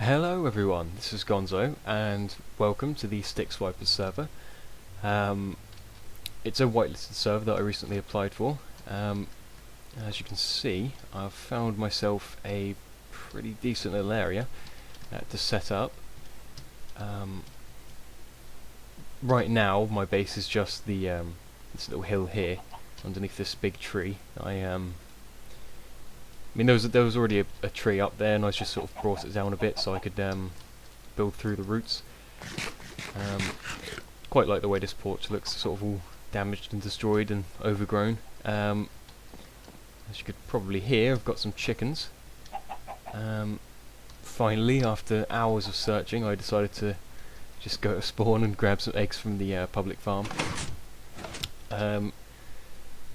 Hello everyone, this is Gonzo, and welcome to the Stick Swipers server. It's a whitelisted server that I recently applied for. As you can see, I've found myself a pretty decent little area to set up. Right now, my base is just the this little hill here, underneath this big tree. I mean, there was already a tree up there, and I just sort of brought it down a bit so I could build through the roots. Quite like the way this porch looks, sort of all damaged and destroyed and overgrown. As you could probably hear, I've got some chickens. Finally, after hours of searching, I decided to just go to spawn and grab some eggs from the public farm.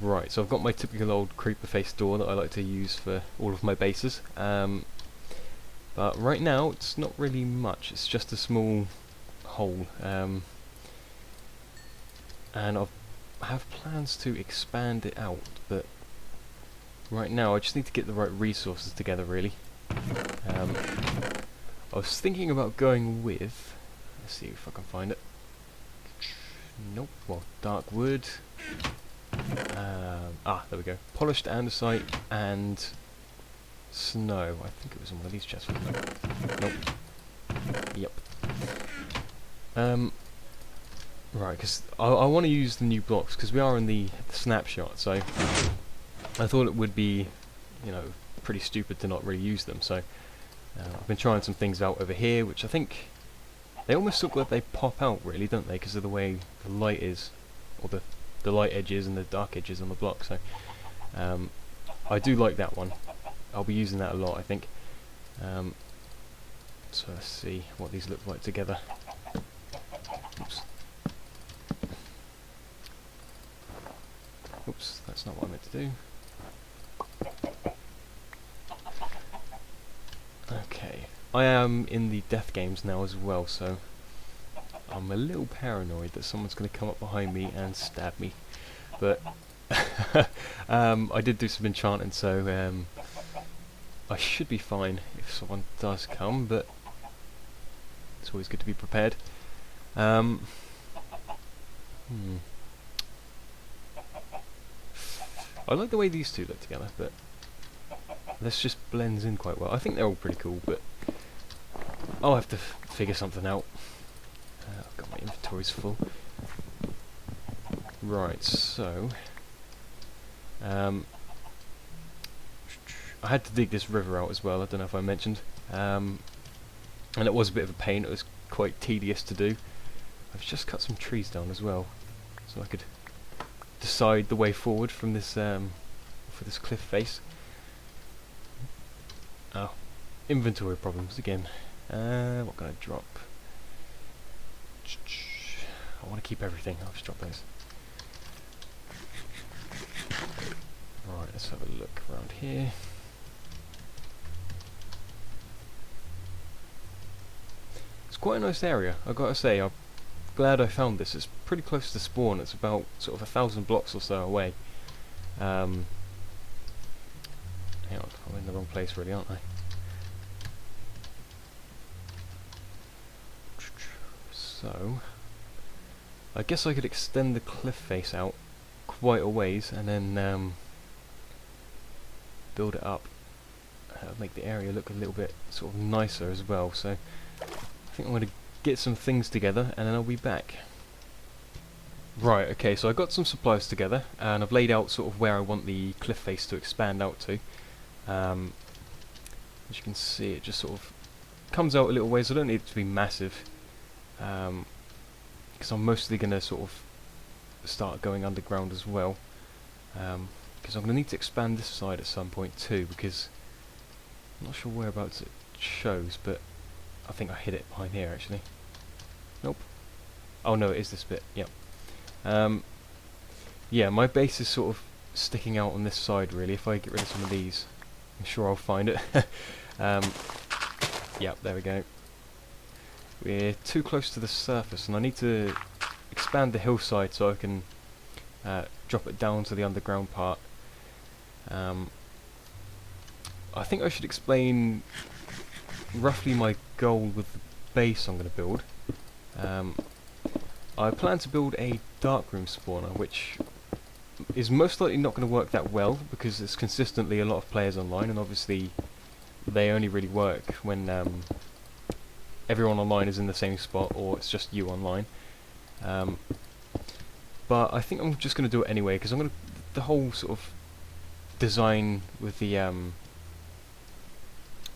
Right, so I've got my typical old creeper face door that I like to use for all of my bases. But right now it's not really much, it's just a small hole. And I have plans to expand it out, but right now I just need to get the right resources together, really. I was thinking about going with, let's see if I can find it. Nope, well, dark wood. There we go. Polished andesite and snow. I think it was in one of these chests, wasn't it? Nope. Yep. Right, because I want to use the new blocks, because we are in the snapshot, so I thought it would be, you know, pretty stupid to not really use them, so I've been trying some things out over here, which I think they almost look like they pop out, really, don't they, because of the way the light is, or the light edges and the dark edges on the block. So I do like that one. I'll be using that a lot, I think. So let's see what these look like together. Oops. Oops, that's not what I meant to do. Okay, I am in the death games now as well, so I'm a little paranoid that someone's going to come up behind me and stab me, but I did do some enchanting, so I should be fine if someone does come, but it's always good to be prepared. I like the way these two look together, but this just blends in quite well. I think they're all pretty cool, but I'll have to figure something out. I've got my inventories full. Right, so I had to dig this river out as well. I don't know if I mentioned, and it was a bit of a pain. It was quite tedious to do. I've just cut some trees down as well, so I could decide the way forward from this for this cliff face. Oh, inventory problems again. What can I drop? I want to keep everything. I'll just drop those. Right, let's have a look around here. It's quite a nice area, I've got to say. I'm glad I found this. It's pretty close to spawn. It's about sort of 1,000 blocks or so away. Hang on, I'm in the wrong place really, aren't I? So I guess I could extend the cliff face out quite a ways and then build it up. Make the area look a little bit sort of nicer as well. So I think I'm going to get some things together and then I'll be back. Right, okay, so I got some supplies together and I've laid out sort of where I want the cliff face to expand out to. As you can see, it just sort of comes out a little ways. I don't need it to be massive, because I'm mostly going to sort of start going underground as well, because I'm going to need to expand this side at some point too, because I'm not sure whereabouts it shows, but I think I hid it behind here actually. Nope. Oh no, it is this bit, yep. Yeah, my base is sort of sticking out on this side really. If I get rid of some of these, I'm sure I'll find it. Yep, there we go. We're too close to the surface and I need to expand the hillside so I can drop it down to the underground part. I think I should explain roughly my goal with the base I'm going to build. I plan to build a darkroom spawner, which is most likely not going to work that well because there's consistently a lot of players online, and obviously they only really work when everyone online is in the same spot or it's just you online. But I think I'm just going to do it anyway because I'm going to the whole sort of design with the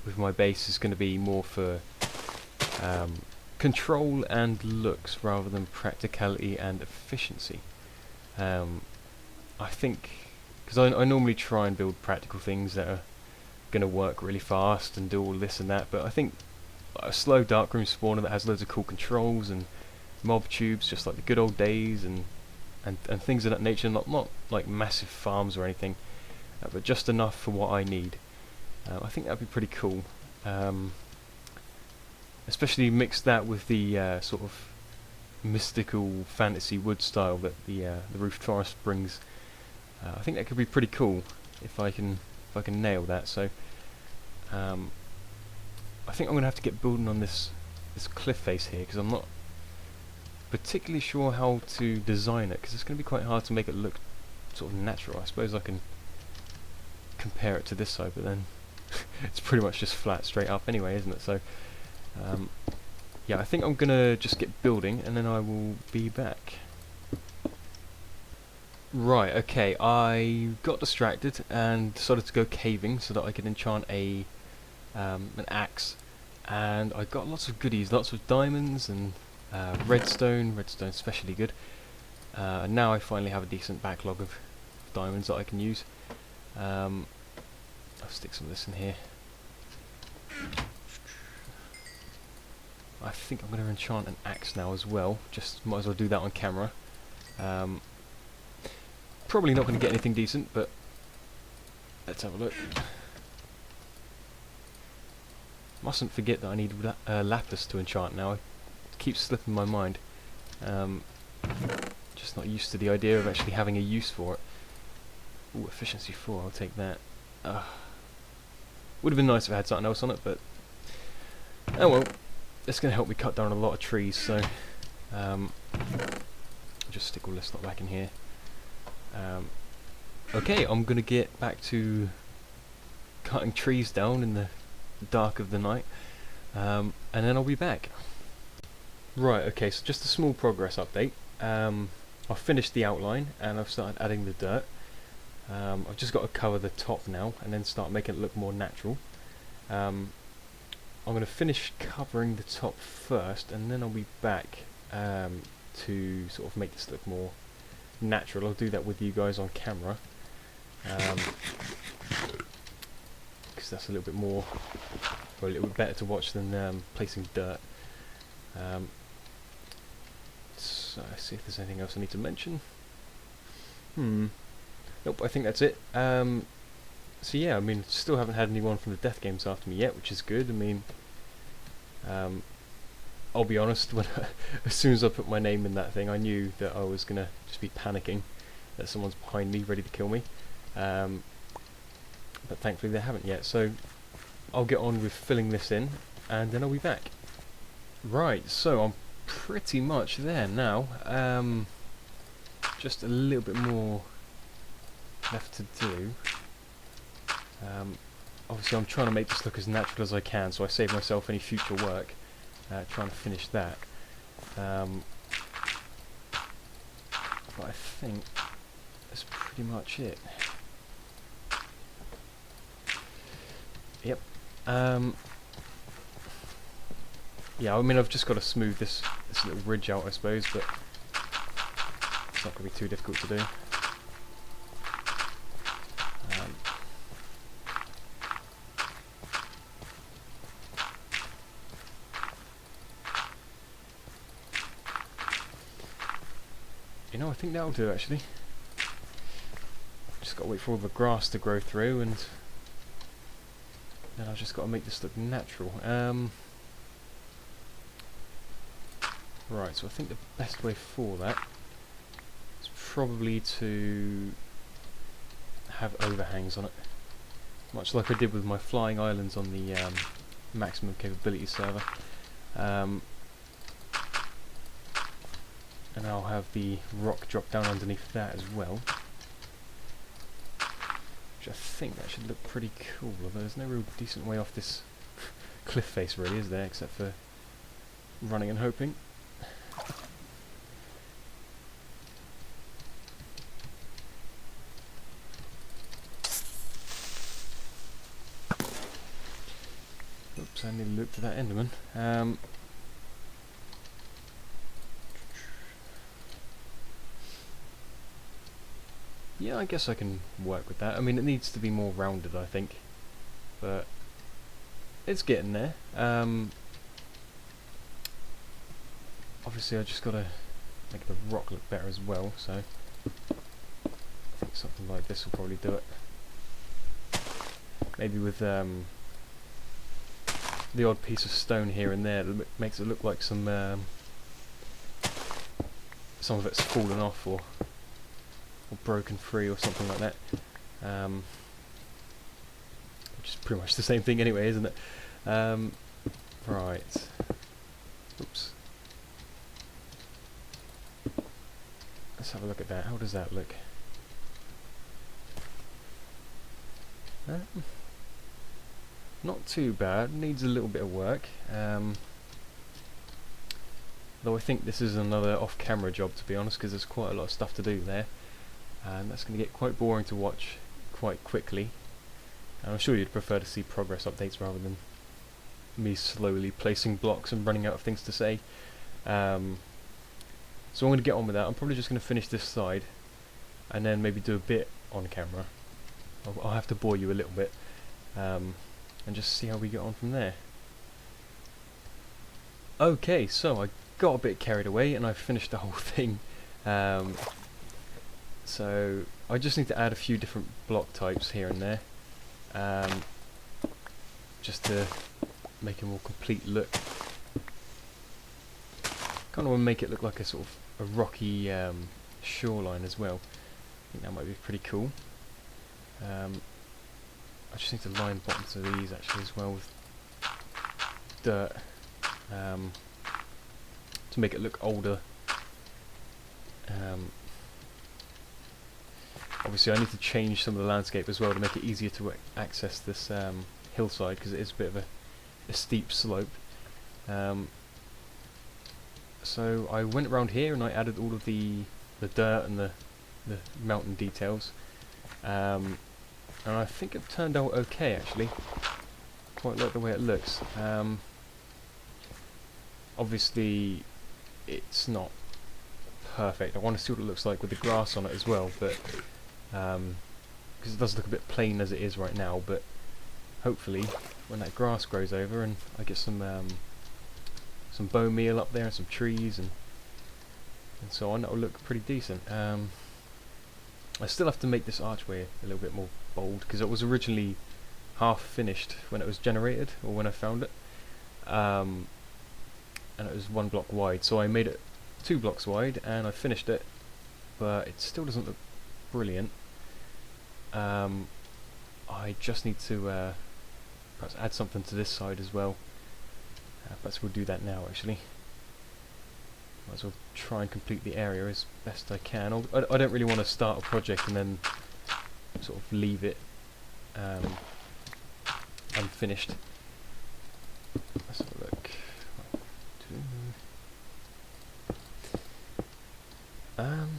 with my base is going to be more for control and looks rather than practicality and efficiency. I think because I normally try and build practical things that are going to work really fast and do all this and that, but I think a slow darkroom spawner that has loads of cool controls and mob tubes, just like the good old days, and things of that nature, not like massive farms or anything, but just enough for what I need. I think that'd be pretty cool. Especially mix that with the sort of mystical fantasy wood style that the roofed forest brings. I think that could be pretty cool if I can nail that. So I think I'm gonna have to get building on this cliff face here because I'm not particularly sure how to design it because it's gonna be quite hard to make it look sort of natural. I suppose I can compare it to this side, but then it's pretty much just flat straight up anyway, isn't it? So yeah, I think I'm gonna just get building and then I will be back. Right, okay, I got distracted and decided to go caving so that I could enchant an axe, and I got lots of goodies, lots of diamonds and redstone especially good. Now I finally have a decent backlog of diamonds that I can use. I'll stick some of this in here. I think I'm going to enchant an axe now as well, just might as well do that on camera. Probably not going to get anything decent, but let's have a look. Mustn't forget that I need lapis to enchant now. It keeps slipping my mind. Just not used to the idea of actually having a use for it. Ooh, efficiency 4, I'll take that. Would have been nice if I had something else on it, but oh well. It's going to help me cut down a lot of trees, so just stick all this lot back in here. Okay, I'm going to get back to cutting trees down in the dark of the night, and then I'll be back. Right, okay, so just a small progress update. I've finished the outline and I've started adding the dirt. I've just got to cover the top now and then start making it look more natural. I'm going to finish covering the top first and then I'll be back to sort of make this look more natural. I'll do that with you guys on camera because that's a little bit more, or a little bit better to watch than placing dirt. So let's see if there's anything else I need to mention. Nope, I think that's it. So yeah, I mean, still haven't had anyone from the death games after me yet, which is good. I mean, I'll be honest, when as soon as I put my name in that thing, I knew that I was gonna just be panicking that someone's behind me, ready to kill me. But thankfully they haven't yet, so I'll get on with filling this in, and then I'll be back. Right, so I'm pretty much there now. Just a little bit more left to do. Obviously I'm trying to make this look as natural as I can, so I save myself any future work trying to finish that. But I think that's pretty much it. Yep. Yeah, I mean, I've just got to smooth this little ridge out, I suppose, but it's not going to be too difficult to do. You know, I think that'll do actually. Just got to wait for all the grass to grow through, and then I've just got to make this look natural. Right, so I think the best way for that is probably to have overhangs on it, much like I did with my flying islands on the maximum capability server. And I'll have the rock drop down underneath that as well, which I think that should look pretty cool, although there's no real decent way off this cliff face really, is there, except for running and hoping. Oops, I nearly looked at that Enderman. Yeah, I guess I can work with that. I mean, it needs to be more rounded, I think, but it's getting there. Obviously, I just gotta make the rock look better as well, so I think something like this will probably do it. Maybe with the odd piece of stone here and there that makes it look like some of it's fallen off or broken free or something like that, which is pretty much the same thing anyway, isn't it? Right. Oops. Let's have a look at that. How does that look? Not too bad. Needs a little bit of work. Though I think this is another off-camera job, to be honest, because there's quite a lot of stuff to do there. And that's going to get quite boring to watch quite quickly. And I'm sure you'd prefer to see progress updates rather than me slowly placing blocks and running out of things to say. So I'm going to get on with that. I'm probably just going to finish this side and then maybe do a bit on camera. I'll have to bore you a little bit and just see how we get on from there. Okay, so I got a bit carried away and I finished the whole thing. So I just need to add a few different block types here and there, just to make a more complete look. Kind of want to make it look like a sort of a rocky shoreline as well. I think that might be pretty cool. I just need to line bottoms of these actually as well with dirt to make it look older. Obviously I need to change some of the landscape as well to make it easier to access this hillside, because it is a bit of a steep slope. So I went around here and I added all of the dirt and the mountain details, and I think it turned out okay actually. Quite like the way it looks. Obviously it's not perfect. I want to see what it looks like with the grass on it as well, but because it does look a bit plain as it is right now, but hopefully when that grass grows over and I get some bone meal up there and some trees and so on, that will look pretty decent. I still have to make this archway a little bit more bold, because it was originally half finished when it was generated, or when I found it, and it was 1 block wide, so I made it 2 blocks wide and I finished it, but it still doesn't look brilliant. I just need to perhaps add something to this side as well. Perhaps we'll do that now actually. Might as well try and complete the area as best I can. I don't really want to start a project and then sort of leave it unfinished. Let's have a look. 1,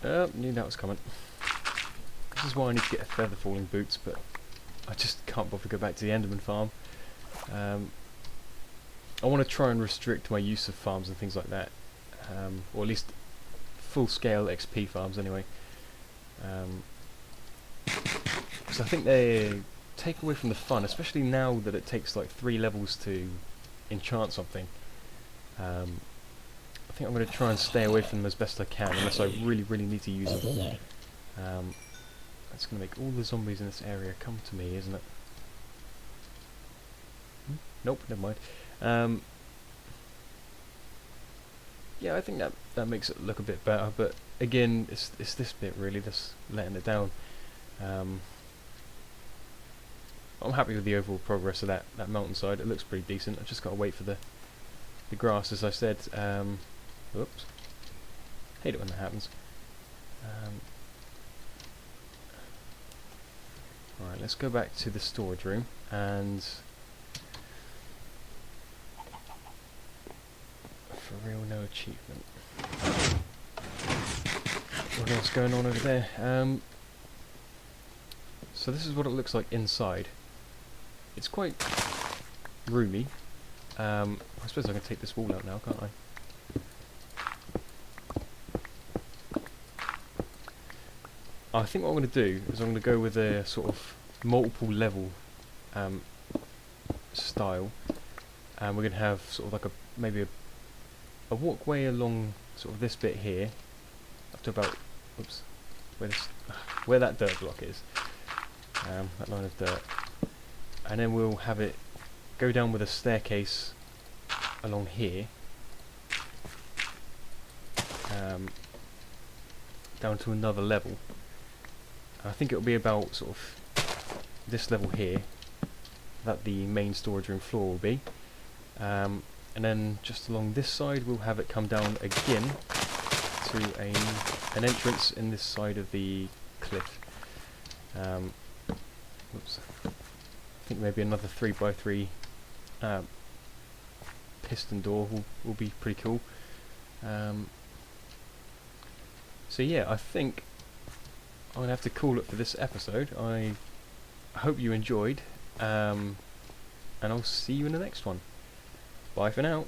2. Knew that was coming. This is why I need to get a feather falling boots, but I just can't bother to go back to the Enderman farm. I want to try and restrict my use of farms and things like that, or at least full-scale XP farms anyway. Because I think they take away from the fun, especially now that it takes like 3 levels to enchant something. I think I'm going to try and stay away from them as best I can, unless I really, really need to use them. That's going to make all the zombies in this area come to me, isn't it? Nope, never mind. Yeah, I think that makes it look a bit better, but again, it's this bit really that's letting it down. I'm happy with the overall progress of that mountainside. It looks pretty decent. I've just got to wait for the grass, as I said. Whoops. Hate it when that happens. Alright, let's go back to the storage room and for real, no achievement. What else going on over there? So this is what it looks like inside. It's quite roomy. I suppose I can take this wall out now, can't I? I think what I'm going to do is I'm going to go with a sort of multiple level style, and we're going to have sort of like maybe a walkway along sort of this bit here up to about where that dirt block is, that line of dirt, and then we'll have it go down with a staircase along here, down to another level. I think it'll be about sort of this level here that the main storage room floor will be, and then just along this side we'll have it come down again to an entrance in this side of the cliff. Oops. I think maybe another 3x3 piston door will be pretty cool. So yeah, I think I'm going to have to call it for this episode. I hope you enjoyed, and I'll see you in the next one. Bye for now.